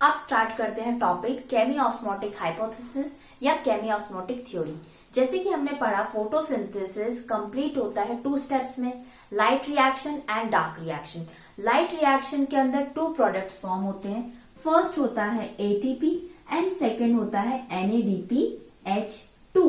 अब स्टार्ट करते हैं टॉपिक केमी-ऑस्मोटिक हाइपोथेसिस या केमी-ऑस्मोटिक थ्योरी। जैसे कि हमने पढ़ा फोटोसिंथेसिस कंप्लीट होता है 2 स्टेप्स में, light reaction and dark reaction. Light reaction के अंदर 2 प्रोडक्ट्स फॉर्म होते हैं। फर्स्ट होता है एटीपी एंड सेकेंड होता है NADPH2।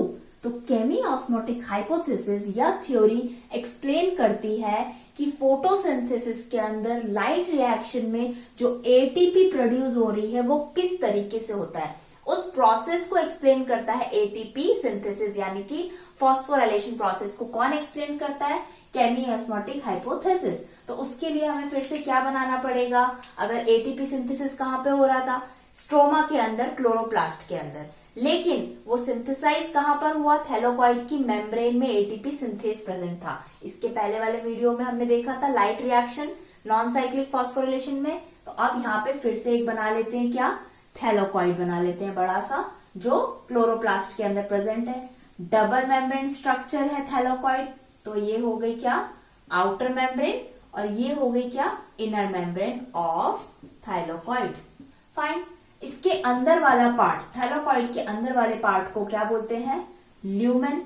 तो केमी-ऑस्मोटिक हाइपोथेसिस या थ्योरी एक्सप्लेन करती है कि फोटोसिंथेसिस के अंदर लाइट रिएक्शन में जो एटीपी प्रोड्यूस हो रही है वो किस तरीके से होता है, उस प्रोसेस को एक्सप्लेन करता है एटीपी सिंथेसिस, यानी कि फॉस्फोराइलेशन प्रोसेस को कौन एक्सप्लेन करता है? केमी-ऑस्मोटिक हाइपोथेसिस। तो उसके लिए हमें फिर से क्या बनाना पड़ेगा? अगर एटीपी सिंथेसिस कहां पे हो रहा था? स्ट्रोमा के अंदर, क्लोरोप्लास्ट के अंदर, लेकिन वो सिंथेसाइज कहां पर हुआ? थैलेकॉइड की मेम्ब्रेन में एटीपी सिंथेस प्रेजेंट था। इसके पहले वाले वीडियो में हमने देखा था light reaction non cyclic phosphorylation में। तो अब यहाँ पे फिर से एक बना लेते हैं, क्या? थैलेकॉइड बना लेते हैं बड़ा सा, जो क्लोरोप्लास्ट के अंदर प्रेजेंट है। डबल मेम्ब्रेन स्ट्रक्चर है थैलेकॉइड, तो ये हो गई क्या? आउटर मेम्ब्रेन, और ये हो गई क्या? Inner membrane of thylakoid. Fine. इसके अंदर वाला पार्ट, थैलेकॉइड के अंदर वाले पार्ट को क्या बोलते हैं? ल्यूमेन।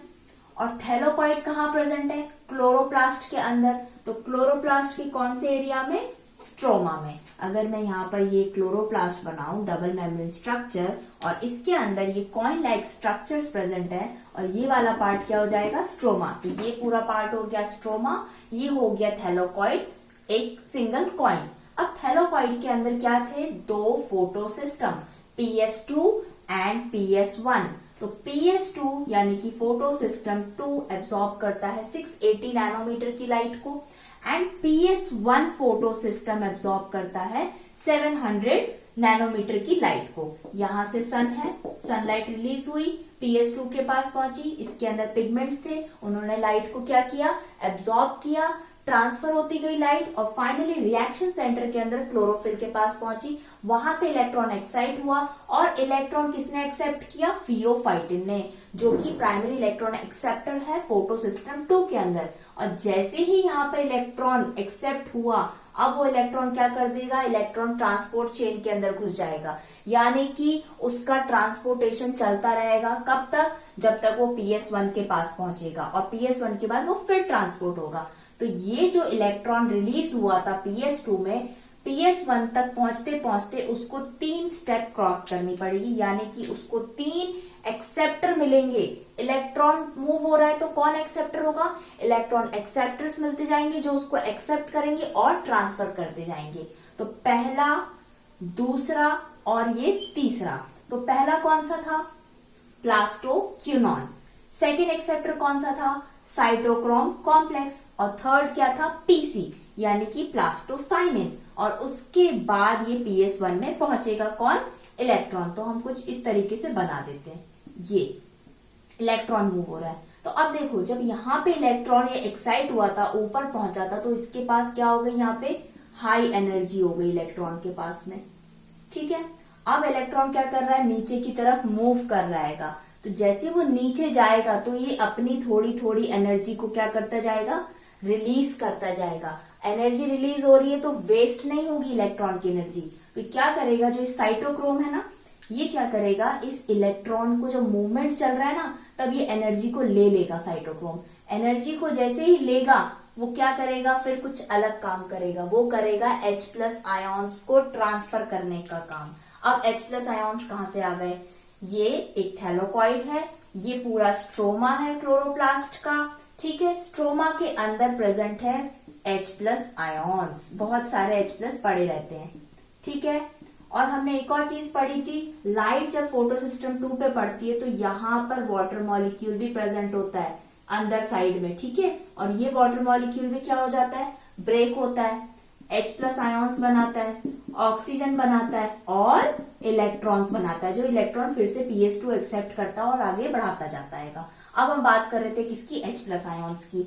और थैलेकॉइड कहाँ प्रेजेंट है? क्लोरोप्लास्ट के अंदर। तो क्लोरोप्लास्ट के कौन से एरिया में? स्ट्रोमा में। अगर मैं यहाँ पर ये क्लोरोप्लास्ट बनाऊं, डबल मेम्ब्रेन स्ट्रक्चर, और इसके अंदर ये कॉइन लाइक स्ट्रक्चर्स प्रेजेंट है, और ये वाला पार्ट क्या हो जाएगा? स्ट्रोमा। तो ये पूरा पार्ट हो गया स्ट्रोमा, ये हो गया थैलेकॉइड, एक सिंगल कॉइन। अब थैलेकॉइड के अंदर क्या थे? 2 photo system, PS2 and PS1। तो PS2 यानी कि फोटो सिस्टम 2 एब्सॉर्ब करता है 680 नैनोमीटर की लाइट को, and PS1 photo system absorb करता है 700 नैनोमीटर की लाइट को। यहां से सन है, सनलाइट रिलीज हुई, PS2 के पास पहुंची, इसके अंदर पिगमेंट्स थे, उन्होंने लाइट को क्या किया? एब्सॉर्ब किया, ट्रांसफर होती गई लाइट, और फाइनली रिएक्शन सेंटर के अंदर क्लोरोफिल के पास पहुंची। वहां से इलेक्ट्रॉन एक्साइट हुआ, और इलेक्ट्रॉन किसने एक्सेप्ट किया? फियोफाइटिन ने, जो कि प्राइमरी इलेक्ट्रॉन एक्सेप्टर है फोटो सिस्टम 2 के अंदर। और जैसे ही यहाँ पे इलेक्ट्रॉन एक्सेप्ट हुआ, अब वो इलेक्ट्रॉन क्या कर देगा? इलेक्ट्रॉन ट्रांसपोर्ट चेन के अंदर घुस जाएगा, यानी कि उसका ट्रांसपोर्टेशन चलता रहेगा। कब तक? जब तक वो PS1 के पास पहुंचेगा, और PS1 के बाद वो फिर ट्रांसपोर्ट होगा। तो ये जो इलेक्ट्रॉन रिलीज हुआ था PS2 में, PS1 तक पहुंचते पहुंचते उसको 3 स्टेप क्रॉस करनी पड़ेगी, यानी कि उसको 3 एक्सेप्टर मिलेंगे। इलेक्ट्रॉन मूव हो रहा है तो कौन एक्सेप्टर होगा? इलेक्ट्रॉन एक्सेप्टर्स मिलते जाएंगे जो उसको एक्सेप्ट करेंगे और ट्रांसफर करते जाएंगे। तो पहला, दूसरा और ये तीसरा। तो पहला कौन सा था? प्लास्टोक्यूनॉन। सेकेंड एक्सेप्टर कौन सा था? Cytochrome complex. और थर्ड क्या था? PC, यानी कि प्लास्टोसाइनिन। और उसके बाद ये PS1 में पहुंचेगा कौन? इलेक्ट्रॉन। तो हम कुछ इस तरीके से बना देते हैं, ये इलेक्ट्रॉन मूव हो रहा है। तो अब देखो, जब यहाँ पे इलेक्ट्रॉन ये एक्साइट हुआ था, ऊपर पहुंचा था, तो इसके पास क्या हो गई? यहाँ पे हाई एनर्जी हो गई इलेक्ट्रॉन के पास में, ठीक है। अब इलेक्ट्रॉन क्या कर रहा है? नीचे की तरफ मूव कर रहा है। तो जैसे वो नीचे जाएगा तो ये अपनी थोड़ी थोड़ी एनर्जी को क्या करता जाएगा? रिलीज करता जाएगा। एनर्जी रिलीज हो रही है तो वेस्ट नहीं होगी इलेक्ट्रॉन की एनर्जी। तो क्या करेगा? जो इस साइटोक्रोम है ना, ये क्या करेगा? इस इलेक्ट्रॉन को जो मूवमेंट चल रहा है ना, तब ये एनर्जी को ले लेगा साइटोक्रोम। एनर्जी को जैसे ही लेगा, वो क्या करेगा? फिर कुछ अलग काम करेगा। वो करेगा H+ आयोन्स को ट्रांसफर करने का काम। अब H+ आयोन्स कहां से आ गए? ये एक थैलेकॉइड है, ये पूरा स्ट्रोमा है क्लोरोप्लास्ट का, ठीक है। स्ट्रोमा के अंदर प्रेजेंट है H+ आयोन्स, बहुत सारे H+ पड़े रहते हैं, ठीक है। और हमने एक और चीज पढ़ी थी, लाइट जब फोटो सिस्टम 2 पे पड़ती है तो यहाँ पर वाटर मॉलिक्यूल भी प्रेजेंट होता है अंदर साइड में, ठीक है। और ये वाटर मॉलिक्यूल भी क्या हो जाता है? ब्रेक होता है, H+ आयोन्स बनाता है, ऑक्सीजन बनाता है और इलेक्ट्रॉन्स बनाता है, जो इलेक्ट्रॉन फिर से PS2 एक्सेप्ट करता है और आगे बढ़ाता जाता है। अब हम बात कर रहे थे किसकी? H+ आयोन्स की।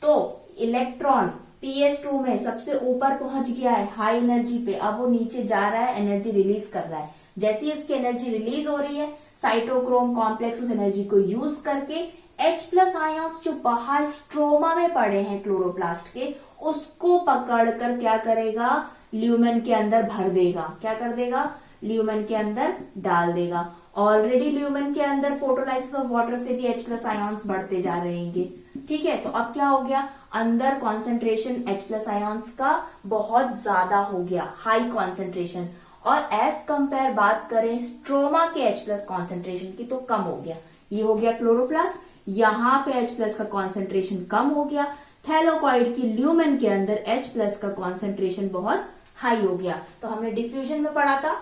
तो इलेक्ट्रॉन PS2 में सबसे ऊपर पहुंच गया है हाई एनर्जी पे, अब वो नीचे जा रहा है, एनर्जी रिलीज कर रहा है। जैसे ही उसकी एनर्जी रिलीज हो रही है, साइटोक्रोम कॉम्प्लेक्स उस एनर्जी को यूज करके H+ आयोन्स जो बाहर स्ट्रोमा में पड़े हैं क्लोरोप्लास्ट के, उसको पकड़कर क्या करेगा? ल्यूमेन के अंदर भर देगा। क्या कर देगा? ल्यूमेन के अंदर डाल देगा। ऑलरेडी ल्यूमेन के अंदर फोटोलाइसिस ऑफ वाटर से भी H+ आयॉन्स बढ़ते जा रहेंगे। ठीक है, तो अब क्या हो गया, अंदर कॉन्सेंट्रेशन H+ आयॉन्स का बहुत ज्यादा हो गया, हाई कॉन्सेंट्रेशन। और एज कंपेयर बात करें स्ट्रोमा के H+ कॉन्सेंट्रेशन की तो कम हो गया। ये हो गया क्लोरोप्लास्ट, यहाँ पे H+ का कॉन्सेंट्रेशन कम हो गया। थैलेकॉइड की ल्यूमेन के अंदर H+ का कॉन्सेंट्रेशन बहुत हाई हो गया। तो हमने डिफ्यूजन में पढ़ा था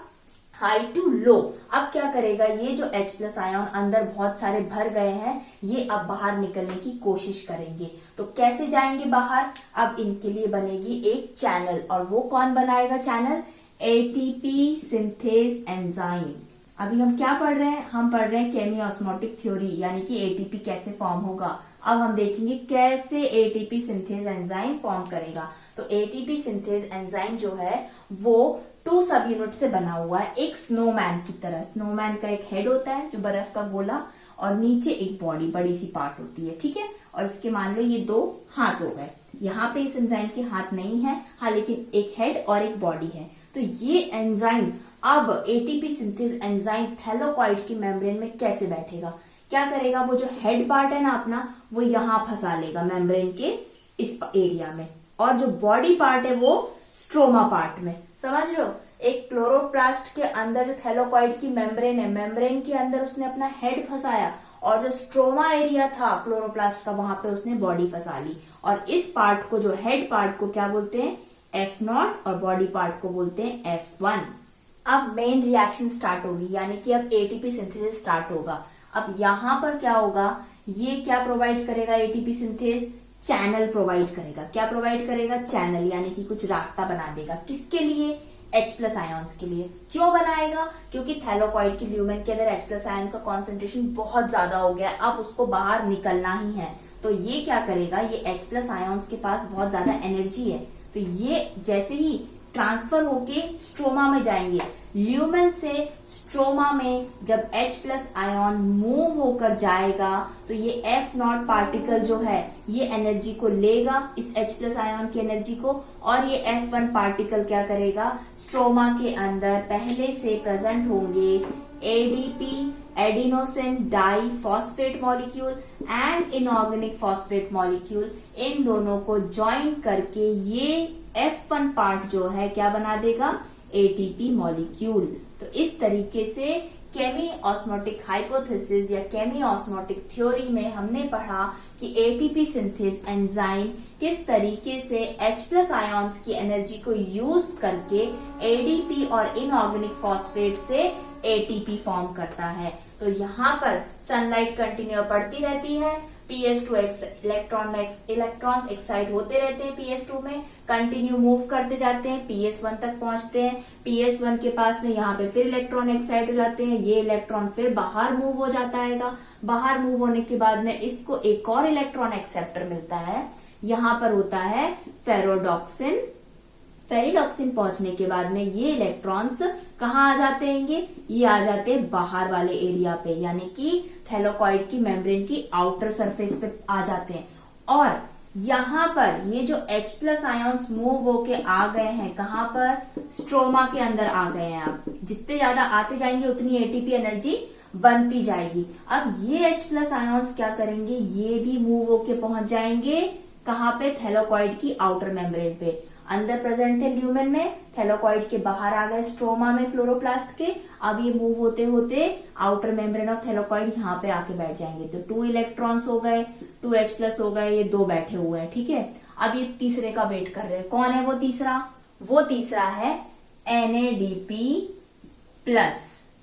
हाई टू लो। अब क्या करेगा, ये जो H+ आयन अंदर बहुत सारे भर गए हैं, ये अब बाहर निकलने की कोशिश करेंगे। तो कैसे जाएंगे बाहर, अब इनके लिए बनेगी एक चैनल, और वो कौन बनाएगा चैनल, एटीपी सिंथेज एंजाइम। अभी हम क्या पढ़ रहे हैं, हम पढ़ रहे हैं केमियोस्मोटिक थ्योरी, यानी कि एटीपी कैसे फॉर्म होगा। अब हम देखेंगे कैसे एटीपी सिंथेज एंजाइम फॉर्म करेगा। तो एटीपी सिंथेज एंजाइम जो है वो 2 सब यूनिट से बना हुआ है, एक स्नोमैन की तरह। स्नोमैन का एक हेड होता है जो बर्फ का गोला, और नीचे एक बॉडी बड़ी सी पार्ट होती है। ठीक है, और इसके मान लो ये 2 हाथ हो गए। यहाँ पे इस एंजाइम के हाथ नहीं है, हाँ, लेकिन एक हेड और एक बॉडी है। तो ये एंजाइम अब एटीपी सिंथेज एंजाइम थैलेकॉइड की मेम्ब्रेन में कैसे बैठेगा, क्या करेगा, वो जो हेड पार्ट है ना अपना, वो यहाँ फंसा लेगा मेम्ब्रेन के इस एरिया में, और जो बॉडी पार्ट है वो स्ट्रोमा पार्ट में। समझ रहे हो, एक क्लोरोप्लास्ट के अंदर जो थैलेकॉइड की मेम्ब्रेन है, मेम्ब्रेन के अंदर उसने अपना हेड फंसाया, और जो स्ट्रोमा एरिया था क्लोरोप्लास्ट का, वहां पे उसने बॉडी फंसा ली। और इस पार्ट को, जो हेड पार्ट को क्या बोलते हैं, F0, और बॉडी पार्ट को बोलते हैं F1। अब मेन रिएक्शन स्टार्ट होगी, यानी कि अब एटीपी सिंथेसिस स्टार्ट होगा। अब यहाँ पर क्या होगा, ये क्या प्रोवाइड करेगा, एटीपी सिंथेज चैनल प्रोवाइड करेगा। क्या प्रोवाइड करेगा, चैनल, यानी कि कुछ रास्ता बना देगा। किसके लिए, H+ आयॉन्स के लिए। क्यों बनाएगा, क्योंकि थैलेकॉइड की ल्यूमेन के अंदर H+ आयन का कॉन्सेंट्रेशन बहुत ज्यादा हो गया, अब उसको बाहर निकलना ही है। तो ये क्या करेगा, ये H+ आयॉन्स के पास बहुत ज्यादा एनर्जी है, तो ये जैसे ही ट्रांसफर होके स्ट्रोमा में जाएंगे, ल्यूमेन से स्ट्रोमा में जब H+ आयन मूव होकर जाएगा, तो ये F0 पार्टिकल जो है ये एनर्जी को लेगा, इस H+ आयन की एनर्जी को, और ये F1 पार्टिकल क्या करेगा, स्ट्रोमा के अंदर पहले से प्रेजेंट होंगे ADP, adenosine di phosphate molecule and inorganic phosphate molecule, इन दोनों को ज्वाइन करके ये F1 पार्ट जो है क्या बना देगा, एटीपी मॉलिक्यूल। तो इस तरीके से केमियोस्मोटिक हाइपोथेसिस या केमियोस्मोटिक थ्योरी में हमने पढ़ा कि एटीपी सिंथेज एंजाइम किस तरीके से H+ आयॉन्स की एनर्जी को यूज करके एडीपी और इनऑर्गेनिक फॉस्फेट से एटीपी फॉर्म करता है। तो यहाँ पर सनलाइट कंटिन्यू पड़ती रहती है, PS2 इलेक्ट्रॉन्स एक्साइट होते रहते हैं, PS2 में कंटिन्यू मूव करते जाते हैं, PS1 तक पहुंचते हैं। PS1 के पास में यहाँ पे फिर इलेक्ट्रॉन एक्साइट हो जाते हैं, ये इलेक्ट्रॉन फिर बाहर मूव हो जाता है। बाहर मूव होने के बाद में इसको एक और इलेक्ट्रॉन एक्सेप्टर मिलता है, यहाँ पर होता है फेरोडॉक्सिन। फेरिडॉक्सिन पहुंचने के बाद में ये इलेक्ट्रॉन्स कहाँ आ जाते हैं, ये आ जाते हैं बाहर वाले एरिया पे, यानी कि थैलेकॉइड की मेम्ब्रेन की आउटर सरफेस पे आ जाते हैं। और यहाँ पर ये जो H+ आयॉन्स मूव होके आ गए हैं, कहाँ पर, स्ट्रोमा के अंदर आ गए हैं। आप जितने ज्यादा आते जाएंगे उतनी एटीपी एनर्जी बनती जाएगी। अब ये H+ आयॉन्स क्या करेंगे, ये भी मूव होके पहुंच जाएंगे कहाँ पे, थैलेकॉइड की आउटर मेम्ब्रेन पे। अंदर प्रेजेंट थे ल्यूमेन में, थैलेकॉइड के बाहर आ गए स्ट्रोमा में क्लोरोप्लास्ट के। अब ये मूव होते होते आउटर मेम्ब्रेन ऑफ थैलेकॉइड यहाँ पे आके बैठ जाएंगे। तो 2 इलेक्ट्रॉन्स हो गए, 2 H+ हो गए, ये 2 बैठे हुए हैं। ठीक है, अब ये तीसरे का वेट कर रहे हैं। कौन है वो तीसरा, वो तीसरा है NADP+।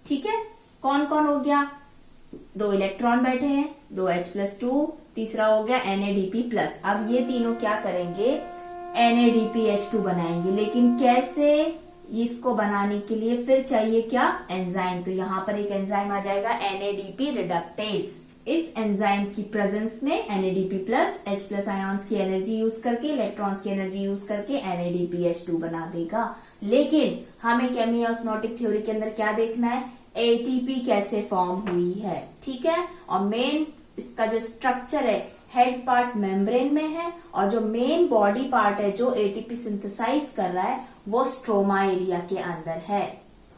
ठीक है, कौन कौन हो गया, 2 इलेक्ट्रॉन बैठे हैं, 2 H+2, तीसरा हो गया NADP+। अब ये तीनों क्या करेंगे, NADPH2 बनाएंगे। लेकिन कैसे, इसको बनाने के लिए फिर चाहिए क्या, एंजाइम। तो यहाँ पर एक एंजाइम आ जाएगा NADP रिडक्टेज। इस एंजाइम की प्रेजेंस में NADP+ H+ आयॉन्स की एनर्जी यूज करके, इलेक्ट्रॉन्स की एनर्जी यूज करके NADPH2 बना देगा। लेकिन हमें केमियोस्मोटिक थ्योरी के अंदर क्या देखना है, एटीपी कैसे फॉर्म हुई है। ठीक है, और मेन इसका जो स्ट्रक्चर है, हेड पार्ट मेम्ब्रेन में है, और जो मेन बॉडी पार्ट है जो एटीपी सिंथेसाइज कर रहा है वो स्ट्रोमा एरिया के अंदर है।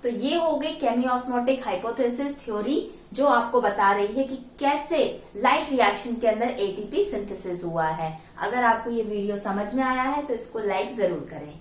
तो ये हो गई केमियोस्मोटिक हाइपोथेसिस थ्योरी, जो आपको बता रही है कि कैसे लाइट रिएक्शन के अंदर एटीपी सिंथेसिस हुआ है। अगर आपको ये वीडियो समझ में आया है तो इसको लाइक जरूर करें।